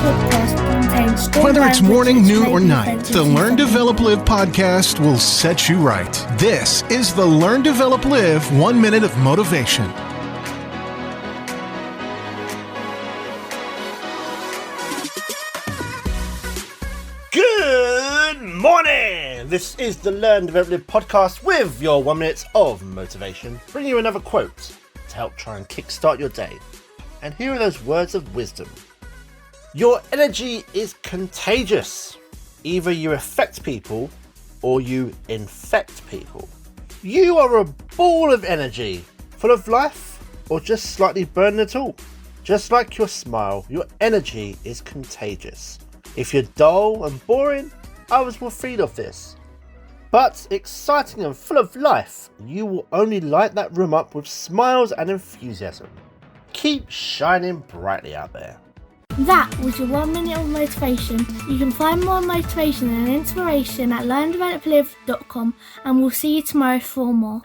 podcast contains strong Whether it's language morning, which noon, may or be night, offensive the to Learn, some. Develop, Live podcast will set you right. This is the Learn, Develop, Live 1 minute of motivation. Good morning! This is the Learn, Develop, Live podcast with your 1 minute of motivation, bringing you another quote to help try and kickstart your day. And here are those words of wisdom. Your energy is contagious. Either you affect people or you infect people. You are a ball of energy, full of life or just slightly burning it all. Just like your smile, your energy is contagious. If you're dull and boring, others will feed off this. But exciting and full of life, you will only light that room up with smiles and enthusiasm. Keep shining brightly out there. That was your 1 minute of motivation. You can find more motivation and inspiration at learndeveloplive.com, and we'll see you tomorrow for more.